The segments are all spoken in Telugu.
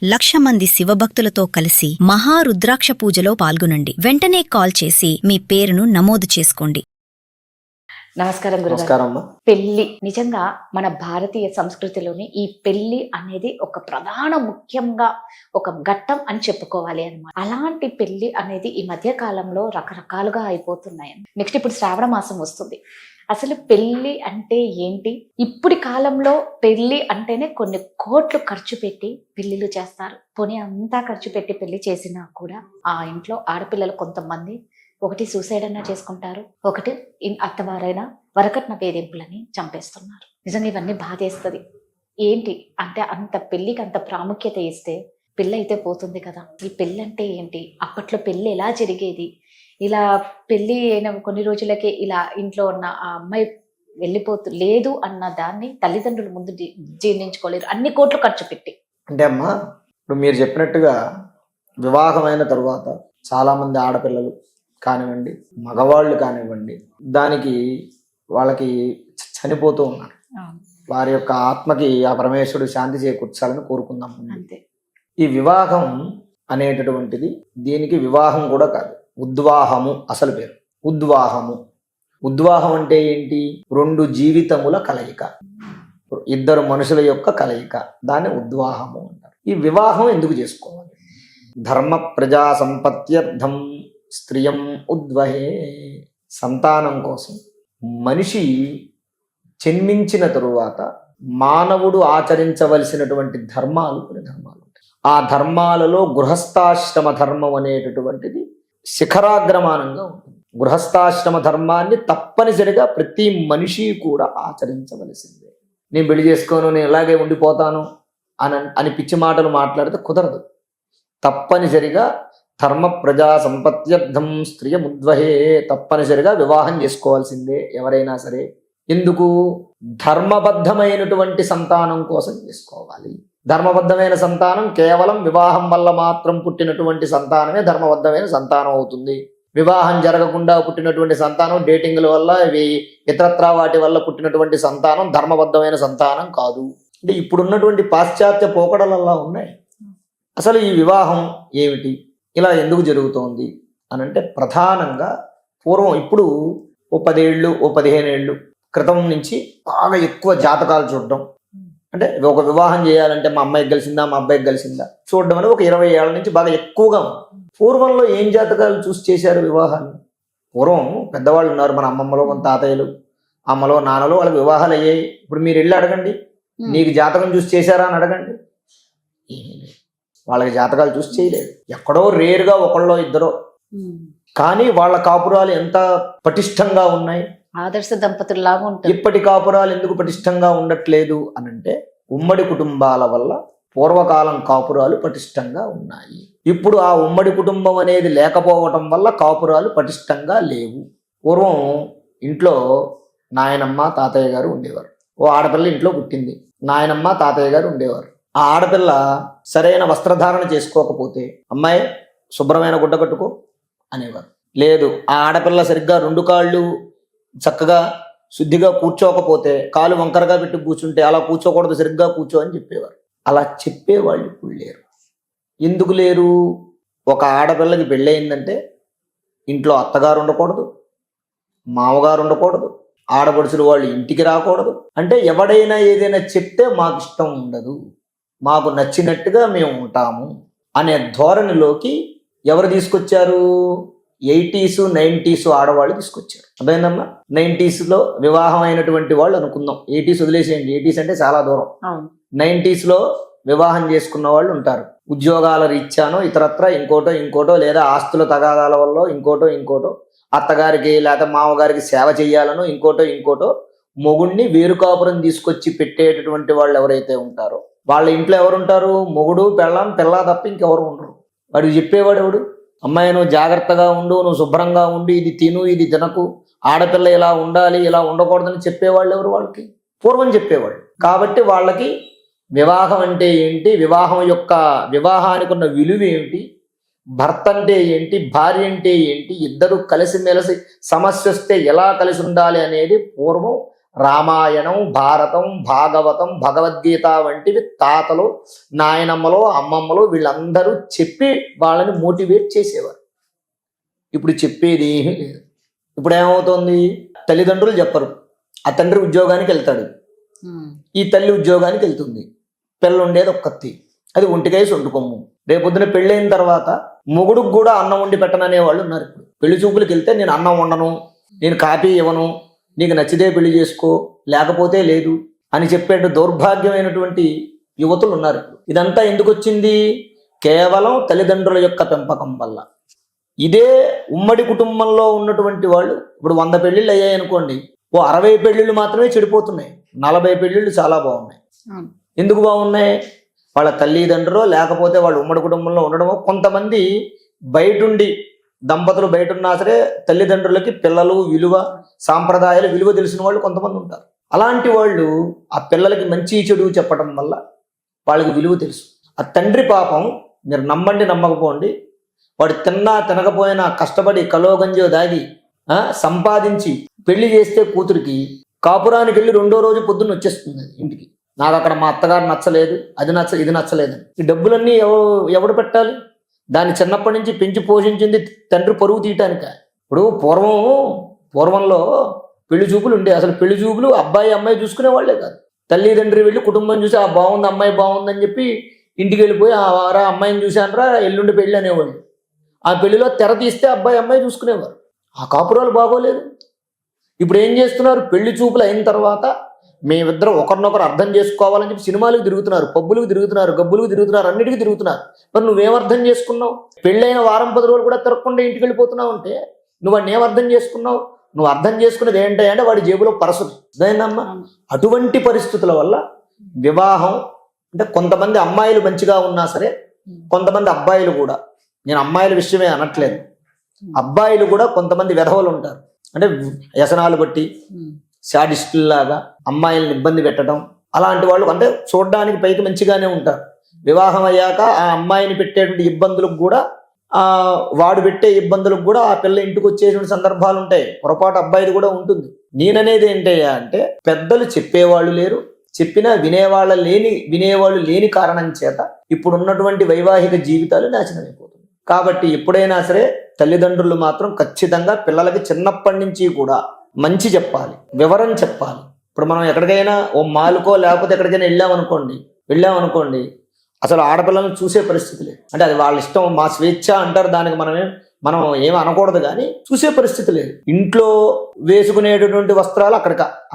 1,00,000 మంది శివభక్తులతో కలిసి మహారుద్రాక్ష పూజలో పాల్గొనండి. వెంటనే కాల్ చేసి మీ పేరును నమోదు చేసుకోండి. నమస్కారం గురుగారు. పెళ్లి నిజంగా మన భారతీయ సంస్కృతిలోని ఈ పెళ్లి అనేది ఒక ప్రధాన ముఖ్యంగా ఒక ఘట్టం అని చెప్పుకోవాలి అన్నమాట. అలాంటి పెళ్లి అనేది ఈ మధ్య కాలంలో రకరకాలుగా అయిపోతున్నాయి. నెక్స్ట్ ఇప్పుడు శ్రావణ మాసం వస్తుంది. అసలు పెళ్లి అంటే ఏంటి? ఇప్పటి కాలంలో పెళ్లి అంటేనే కొన్ని కోట్లు ఖర్చు పెట్టి పెళ్లిళ్ళు చేస్తారు. పోనీ అంతా ఖర్చు పెట్టి పెళ్లి చేసినా కూడా ఆ ఇంట్లో ఆడపిల్లలు కొంతమంది ఒకటి సూసైడ్ అన్నా చేసుకుంటారు, ఒకటి అత్తవారైనా వరకట్న వేధింపులని చంపేస్తున్నారు. నిజంగా ఇవన్నీ బాధేస్తుంది. ఏంటి అంటే అంత పెళ్లికి అంత ప్రాముఖ్యత ఇస్తే పెళ్ళి అయితే పోతుంది కదా. ఈ పెళ్ళి అంటే ఏంటి? అప్పట్లో పెళ్ళి ఎలా జరిగేది? ఇలా పెళ్లి అయిన కొన్ని రోజులకే ఇలా ఇంట్లో ఉన్న ఆ అమ్మాయి లేదు అన్న దాన్ని తల్లిదండ్రుల ముందు జీర్ణించుకోలేరు, అన్ని కోట్లు ఖర్చు పెట్టి. అంటే అమ్మా, ఇప్పుడు మీరు చెప్పినట్టుగా వివాహమైన తరువాత చాలా మంది ఆడపిల్లలు కానివ్వండి, మగవాళ్ళు కానివ్వండి, దానికి వాళ్ళకి చనిపోతూ ఉన్నారు. వారి యొక్క ఆత్మకి ఆ పరమేశ్వరుడు శాంతి చేకూర్చాలని కోరుకుందాం. అంతే. ఈ వివాహం అనేటటువంటిది దీనికి వివాహం కూడా కాదు, ఉద్వాహము అసలు పేరు. ఉద్వాహం అంటే ఏంటి? 2 జీవితముల కలయిక, 2 మనుషుల యొక్క కలయిక, దాన్ని ఉద్వాహము అంటారు. ఈ వివాహం ఎందుకు చేసుకోవాలి? ధర్మ ప్రజా సంపత్త్యర్థం స్త్రియం ఉద్వహే. సంతానం కోసం మనిషి జన్మించిన తరువాత మానవుడు ఆచరించవలసినటువంటి ధర్మాలు కొన్ని ధర్మాలు ఉంటాయి. ఆ ధర్మాలలో గృహస్థాశ్రమ ధర్మం అనేటటువంటిది శిఖరాగ్రమానంగా ఉంటుంది. గృహస్థాశ్రమ ధర్మాన్ని తప్పనిసరిగా ప్రతి మనిషి కూడా ఆచరించవలసిందే. నేను పెళ్లి చేసుకోను, నేను ఇలాగే ఉండిపోతాను అని పిచ్చి మాటలు మాట్లాడితే కుదరదు. తప్పనిసరిగా ధర్మ ప్రజా సంపత్త్యర్థం స్త్రియముద్వహే, తప్పనిసరిగా వివాహం చేసుకోవాల్సిందే ఎవరైనా సరే. ఎందుకు? ధర్మబద్ధమైనటువంటి సంతానం కోసం చేసుకోవాలి. ధర్మబద్ధమైన సంతానం కేవలం వివాహం వల్ల మాత్రం పుట్టినటువంటి సంతానమే ధర్మబద్ధమైన సంతానం అవుతుంది. వివాహం జరగకుండా పుట్టినటువంటి సంతానం, డేటింగ్ల వల్ల ఇతరత్రా వాటి వల్ల పుట్టినటువంటి సంతానం ధర్మబద్ధమైన సంతానం కాదు. అంటే ఇప్పుడున్నటువంటి పాశ్చాత్య పోకడలల్లా ఉన్నాయి. అసలు ఈ వివాహం ఏమిటి, ఇలా ఎందుకు జరుగుతోంది అని అంటే, ప్రధానంగా పూర్వం ఇప్పుడు ఓ 10 ఏళ్ళు ఓ 15 ఏళ్ళు క్రితం నుంచి బాగా ఎక్కువ జాతకాలు చూడడం. అంటే ఒక వివాహం చేయాలంటే మా అమ్మాయికి కలిసిందా, మా అబ్బాయికి కలిసిందా చూడడం అనేది ఒక 20 ఏళ్ల నుంచి బాగా ఎక్కువగా ఉంది. పూర్వంలో ఏం జాతకాలు చూసి చేశారు వివాహాలు? పూర్వం పెద్దవాళ్ళు ఉన్నారు, మన అమ్మమ్మలో, మన తాతయ్యలు, అమ్మలో, నాన్నలో, వాళ్ళకి వివాహాలు అయ్యాయి. ఇప్పుడు మీరు వెళ్ళి అడగండి, నీకు జాతకం చూసి చేశారా అని అడగండి. వాళ్ళకి జాతకాలు చూసి చేయలేదు. ఎక్కడో రేరుగా ఒకళ్ళో ఇద్దరో, కానీ వాళ్ళ కాపురాలు ఎంత పటిష్టంగా ఉన్నాయి. ఆదర్శ దంపతుల్లాగా ఉంటారు. ఇప్పటి కాపురాలు ఎందుకు పటిష్టంగా ఉండట్లేదు అనంటే, ఉమ్మడి కుటుంబాల వల్ల పూర్వకాలం కాపురాలు పటిష్టంగా ఉన్నాయి. ఇప్పుడు ఆ ఉమ్మడి కుటుంబం అనేది లేకపోవటం వల్ల కాపురాలు పటిష్టంగా లేవు. పూర్వం ఇంట్లో నాయనమ్మ తాతయ్య గారు ఉండేవారు. ఓ ఆడపిల్ల ఇంట్లో పుట్టింది, నాయనమ్మ తాతయ్య గారు ఉండేవారు. ఆ ఆడపిల్ల సరైన వస్త్రధారణ చేసుకోకపోతే, అమ్మాయి శుభ్రమైన గుడ్డ కట్టుకో అనేవారు. లేదు, ఆ ఆడపిల్ల సరిగ్గా 2 కాళ్ళు చక్కగా శుద్ధిగా కూర్చోకపోతే, కాలు వంకరగా పెట్టి కూర్చుంటే అలా కూర్చోకూడదు, సరిగ్గా కూర్చో అని చెప్పేవారు. అలా చెప్పేవాళ్ళు ఇప్పుడు లేరు. ఎందుకు లేరు? ఒక ఆడపిల్లకి పెళ్ళయిందంటే ఇంట్లో అత్తగారు ఉండకూడదు, మామగారు ఉండకూడదు, ఆడపడుచులు వాళ్ళు ఇంటికి రాకూడదు. అంటే ఎవడైనా ఏదైనా చెప్తే మాకు ఇష్టం ఉండదు, మాకు నచ్చినట్టుగా మేము ఉంటాము అనే ధోరణిలోకి ఎవరు తీసుకొచ్చారు? 80s 90s ఆడవాళ్ళు తీసుకొచ్చారు. అదేందమ్మా, 90s వివాహం అయినటువంటి వాళ్ళు అనుకుందాం, 80s వదిలేసేయండి, 80s అంటే చాలా దూరం. 90s వివాహం చేసుకున్న వాళ్ళు ఉంటారు. ఉద్యోగాల రీత్యానో ఇతరత్ర ఇంకోటో లేదా ఆస్తుల తగాదాల వల్ల ఇంకోటో అత్తగారికి లేదా మామగారికి సేవ చేయాలనో ఇంకోటో మొగుడిని వేరుకాపురం తీసుకొచ్చి పెట్టేటటువంటి వాళ్ళు ఎవరైతే ఉంటారో వాళ్ళ ఇంట్లో ఎవరుంటారు? మొగుడు, పెళ్ళాం, పిల్ల తప్ప ఇంకెవరు ఉండరు. వాడికి చెప్పేవాడు ఎవడు? అమ్మాయి నువ్వు జాగ్రత్తగా ఉండు, నువ్వు శుభ్రంగా ఉండి, ఇది తిను, ఇది తినకు, ఆడపిల్ల ఇలా ఉండాలి, ఇలా ఉండకూడదని చెప్పేవాళ్ళు ఎవరు? వాళ్ళకి పూర్వం చెప్పేవాళ్ళు. కాబట్టి వాళ్ళకి వివాహం అంటే ఏంటి, వివాహానికి ఉన్న విలువ ఏమిటి, భర్త అంటే ఏంటి, భార్య అంటే ఏంటి, ఇద్దరు కలిసిమెలిసి సమస్య వస్తే ఎలా కలిసి ఉండాలి అనేది పూర్వం రామాయణం, భారతం, భాగవతం, భగవద్గీత వంటివి తాతలు, నాయనమ్మలు, అమ్మమ్మలు వీళ్ళందరూ చెప్పి వాళ్ళని మోటివేట్ చేసేవారు. ఇప్పుడు చెప్పేది ఏమీ లేదు. ఇప్పుడు ఏమవుతుంది, తల్లిదండ్రులు చెప్పరు, ఆ తండ్రి ఉద్యోగానికి వెళ్తాడు, ఈ తల్లి ఉద్యోగానికి వెళ్తుంది, పిల్ల ఉండేది ఒక్కత్తి, అది ఒంటికాయ సొంటు కొమ్ము. రేపొద్దున పెళ్ళైన తర్వాత మొగుడుకు కూడా అన్నం వండి పెట్టననే వాళ్ళు ఉన్నారు. ఇప్పుడు పెళ్లి చూపులకు వెళ్తే నేను అన్నం వండను, నేను కాపీ ఇవ్వను, నీకు నచ్చితే పెళ్లి చేసుకో లేకపోతే లేదు అని చెప్పేట దౌర్భాగ్యమైనటువంటి యువతులు ఉన్నారు. ఇదంతా ఎందుకు వచ్చింది? కేవలం తల్లిదండ్రుల యొక్క పెంపకం వల్ల. ఇదే ఉమ్మడి కుటుంబంలో ఉన్నటువంటి వాళ్ళు ఇప్పుడు 100 పెళ్లిళ్ళు అయ్యాయి అనుకోండి, 60 పెళ్లిళ్ళు మాత్రమే చెడిపోతున్నాయి, 40 పెళ్లిళ్ళు చాలా బాగున్నాయి. ఎందుకు బాగున్నాయి? వాళ్ళ తల్లిదండ్రులు లేకపోతే వాళ్ళు ఉమ్మడి కుటుంబంలో ఉండడము. కొంతమంది బయటుండి దంపతులు బయట ఉన్నా సరే తల్లిదండ్రులకి పిల్లలు విలువ, సాంప్రదాయాలు విలువ తెలిసిన వాళ్ళు కొంతమంది ఉంటారు. అలాంటి వాళ్ళు ఆ పిల్లలకి మంచి చెడు చెప్పడం వల్ల వాళ్ళకి విలువ తెలుసు. ఆ తండ్రి పాపం, మీరు నమ్మండి నమ్మకపోండి, వాడు తిన్నా తినకపోయినా కష్టపడి కలోగంజో దాగి సంపాదించి పెళ్లి చేస్తే కూతురికి కాపురానికి వెళ్ళి 2వ రోజు పొద్దున్న వచ్చేస్తుంది ఇంటికి. నాకు అక్కడ మా అత్తగారు నచ్చలేదు, అది ఇది నచ్చలేదు. ఈ డబ్బులన్నీ ఎవడు పెట్టాలి? దాన్ని చిన్నప్పటి నుంచి పెంచి పోషించింది తండ్రి పరువు తీయటానిక. ఇప్పుడు పూర్వంలో పెళ్లి చూపులు ఉండే. అసలు పెళ్లి చూపులు అబ్బాయి అమ్మాయి చూసుకునే వాళ్ళే కాదు. తల్లిదండ్రి వెళ్ళి కుటుంబం చూసి ఆ బాగుంది అమ్మాయి బాగుందని చెప్పి ఇంటికి వెళ్ళిపోయి ఆ అమ్మాయిని చూశానరా ఎల్లుండి పెళ్ళి అనేవాళ్ళు. ఆ పెళ్లిలో తెర తీస్తే అబ్బాయి అమ్మాయి చూసుకునేవారు. ఆ కాపురాలు బాగోలేదు. ఇప్పుడు ఏం చేస్తున్నారు? పెళ్లి చూపులు అయిన తర్వాత మేమిద్దరం ఒకరినొకరు అర్థం చేసుకోవాలని చెప్పి సినిమాలకు తిరుగుతున్నారు, పబ్బులకు తిరుగుతున్నారు, గబ్బులకు తిరుగుతున్నారు, అన్నిటికీ తిరుగుతున్నారు. మరి నువ్వేం అర్థం చేసుకున్నావు? పెళ్ళైన వారం 10 రోజులు కూడా తిరగకుండా ఇంటికి వెళ్ళిపోతున్నావు అంటే నువ్వు వాడిని ఏం అర్థం చేసుకున్నావు? నువ్వు అర్థం చేసుకునేది ఏంటంటే వాడి జేబులో పరసదు. అదేందమ్మా? అటువంటి పరిస్థితుల వల్ల వివాహం అంటే కొంతమంది అమ్మాయిలు మంచిగా ఉన్నా సరే, కొంతమంది అబ్బాయిలు కూడా, నేను అమ్మాయిల విషయమే అనట్లేదు, అబ్బాయిలు కూడా కొంతమంది వెధవలు ఉంటారు. అంటే వ్యసనాలు బట్టి శాడిస్టుల్లాగా అమ్మాయిలను ఇబ్బంది పెట్టడం. అలాంటి వాళ్ళు అంటే చూడడానికి పైకి మంచిగానే ఉంటారు, వివాహం అయ్యాక ఆ అమ్మాయిని పెట్టేటువంటి ఇబ్బందులకు కూడా వాడు పెట్టే ఇబ్బందులకు కూడా ఆ పిల్ల ఇంటికి వచ్చేటువంటి సందర్భాలు ఉంటాయి. పొరపాటు అబ్బాయిది కూడా ఉంటుంది. నేననేది ఏంటయ్యా అంటే పెద్దలు చెప్పేవాళ్ళు లేరు, చెప్పినా వినేవాళ్ళు లేని కారణం చేత ఇప్పుడు ఉన్నటువంటి వైవాహిక జీవితాలు నాశనం అయిపోతుంది. కాబట్టి ఎప్పుడైనా సరే తల్లిదండ్రులు మాత్రం ఖచ్చితంగా పిల్లలకి చిన్నప్పటి నుంచి కూడా మంచి చెప్పాలి, వివరం చెప్పాలి. ఇప్పుడు మనం ఎక్కడికైనా ఓ మాల్కో లేకపోతే ఎక్కడికైనా వెళ్ళామనుకోండి అసలు ఆడపిల్లలను చూసే పరిస్థితి లేదు. అంటే అది వాళ్ళ ఇష్టం, మా స్వేచ్ఛ అంటారు, దానికి మనం ఏమి అనకూడదు, కానీ చూసే పరిస్థితి లేదు. ఇంట్లో వేసుకునేటటువంటి వస్త్రాలు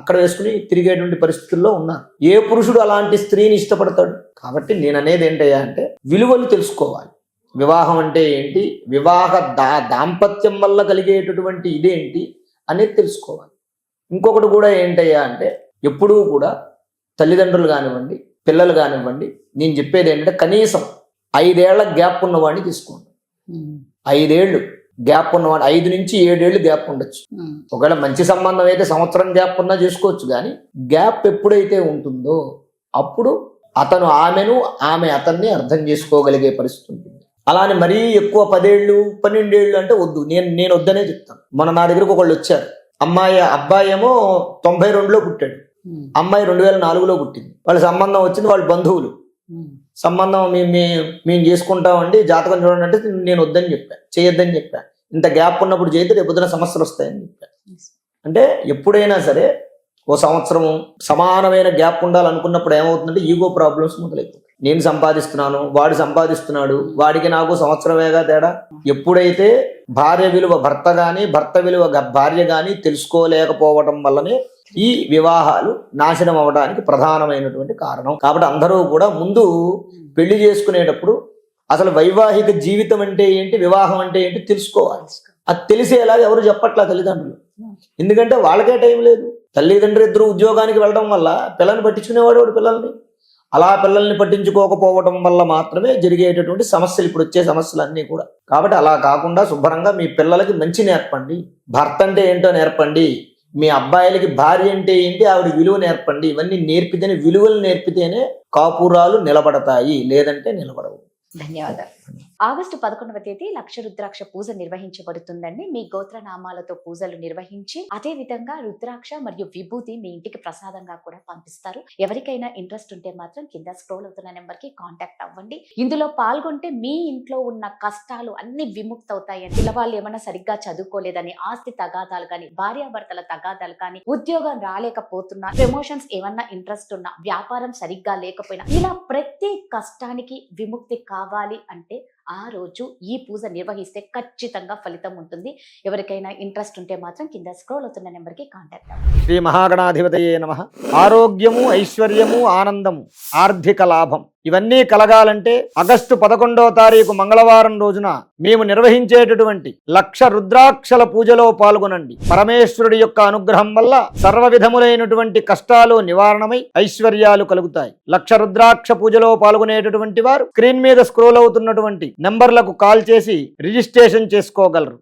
అక్కడ వేసుకుని తిరిగేటువంటి పరిస్థితుల్లో ఉన్నారు. ఏ పురుషుడు అలాంటి స్త్రీని ఇష్టపడతాడు? కాబట్టి నేను అనేది ఏంటయ్యా అంటే విలువలు తెలుసుకోవాలి. వివాహం అంటే ఏంటి, వివాహ దాంపత్యం వల్ల కలిగేటటువంటి ఇదేంటి అనేది తెలుసుకోవాలి. ఇంకొకటి కూడా ఏంటయ్యా అంటే ఎప్పుడూ కూడా తల్లిదండ్రులు కానివ్వండి, పిల్లలు కానివ్వండి, నేను చెప్పేది ఏంటంటే కనీసం 5 ఏళ్ల గ్యాప్ ఉన్నవాడిని తీసుకోండి. 5 ఏళ్ళు గ్యాప్ ఉన్నవాడు, 5 నుంచి 7 ఏళ్ళు గ్యాప్ ఉండొచ్చు. ఒకవేళ మంచి సంబంధం అయితే సంవత్సరం గ్యాప్ ఉన్నా చేసుకోవచ్చు. కానీ గ్యాప్ ఎప్పుడైతే ఉంటుందో అప్పుడు అతను ఆమెను, ఆమె అతన్ని అర్థం చేసుకోగలిగే పరిస్థితి ఉంటుంది. అలానే మరీ ఎక్కువ 10 ఏళ్ళు 12 ఏళ్ళు అంటే వద్దు, నేను వద్దనే చెప్తాను. నా దగ్గరకు ఒకళ్ళు వచ్చారు, అబ్బాయి ఏమో 92లో పుట్టాడు, అమ్మాయి 2004లో పుట్టింది. వాళ్ళ సంబంధం వచ్చింది, వాళ్ళ బంధువులు సంబంధం మేము చేసుకుంటామండి, జాతకం చూడండి అంటే నేను వద్దని చెప్పాను, చేయొద్దని చెప్పాను. ఇంత గ్యాప్ ఉన్నప్పుడు చేస్తే రేపొద్దున సమస్యలు వస్తాయని చెప్పాను. అంటే ఎప్పుడైనా సరే ఓ సంవత్సరం సమానమైన గ్యాప్ ఉండాలనుకున్నప్పుడు ఏమవుతుందంటే ఈగో ప్రాబ్లమ్స్ మొదలైపోతాయి. నేను సంపాదిస్తున్నాను, వాడు సంపాదిస్తున్నాడు, వాడికి నాకు సంవత్సరమేగా తేడా. ఎప్పుడైతే భార్య విలువ భర్త కానీ, భర్త విలువ భార్య కానీ తెలుసుకోలేకపోవడం వల్లనే ఈ వివాహాలు నాశనం అవడానికి ప్రధానమైనటువంటి కారణం. కాబట్టి అందరూ కూడా ముందు పెళ్లి చేసుకునేటప్పుడు అసలు వైవాహిక జీవితం అంటే ఏంటి, వివాహం అంటే ఏంటి తెలుసుకోవాలి. అది తెలిసేలాగా ఎవరు చెప్పట్లా తల్లిదండ్రులు. ఎందుకంటే వాళ్ళకే టైం లేదు. తల్లిదండ్రులు ఇద్దరు ఉద్యోగానికి వెళ్ళడం వల్ల పిల్లల్ని పట్టించుకునేవాడు పిల్లల్ని. అలా పిల్లల్ని పట్టించుకోకపోవడం వల్ల మాత్రమే జరిగేటటువంటి సమస్యలు, ఇప్పుడు వచ్చే సమస్యలు అన్నీ కూడా. కాబట్టి అలా కాకుండా శుభ్రంగా మీ పిల్లలకి మంచి నేర్పండి. భర్త అంటే ఏంటో నేర్పండి, మీ అబ్బాయిలకి భార్య అంటే ఏంటి, ఆవిడ విలువ నేర్పండి. ఇవన్నీ నేర్పితేనే, విలువలు నేర్పితేనే కాపురాలు నిలబడతాయి, లేదంటే నిలబడవు. ధన్యవాదాలు. ఆగస్టు 11వ తేదీ లక్ష రుద్రాక్ష పూజ నిర్వహించబడుతుందండి. మీ గోత్రనామాలతో పూజలు నిర్వహించి అదే విధంగా రుద్రాక్ష మరియు విభూతి మీ ఇంటికి ప్రసాదంగా కూడా పంపిస్తారు. ఎవరికైనా ఇంట్రెస్ట్ ఉంటే మాత్రం కింద స్క్రోల్ అవుతున్న నెంబర్ కి కాంటాక్ట్ అవ్వండి. ఇందులో పాల్గొంటే మీ ఇంట్లో ఉన్న కష్టాలు అన్ని విముక్తవుతాయని, పిల్లవాళ్ళు ఏమైనా సరిగ్గా చదువుకోలేదని, ఆస్తి తగాదాలు కానీ, భార్యాభర్తల తగాదాలు కానీ, ఉద్యోగం రాలేకపోతున్నా, ప్రమోషన్స్ ఏమన్నా ఇంట్రెస్ట్ ఉన్నా, వ్యాపారం సరిగ్గా లేకపోయినా, ఇలా ప్రతి కష్టానికి విముక్తి కావాలి అంటే ఆ రోజు ఈ పూజ నిర్వహిస్తే ఖచ్చితంగా ఫలితం ఉంటుంది. ఎవరికైనా ఇంట్రెస్ట్ ఉంటే మాత్రం కింద స్క్రోల్ అవుతున్న నెంబర్ కి కాంటాక్ట్ అవ్వండి. శ్రీ మహాగణాధిపతయే నమః. ఆరోగ్యము, ఐశ్వర్యము, ఆనందము, ఆర్థిక లాభం ఇవన్నీ కలగాలంటే ఆగస్టు 11వ తారీఖు మంగళవారం రోజున మేము నిర్వహించేటటువంటి లక్ష రుద్రాక్షల పూజలో పాల్గొనండి. పరమేశ్వరుడి యొక్క అనుగ్రహం వల్ల సర్వ విధములైనటువంటి కష్టాలు నివారణమై ఐశ్వర్యాలు కలుగుతాయి. లక్ష రుద్రాక్ష పూజలో పాల్గొనేటటువంటి వారు స్క్రీన్ మీద స్క్రోల్ అవుతున్నటువంటి నంబర్లకు కాల్ చేసి రిజిస్ట్రేషన్ చేసుకోగలరు.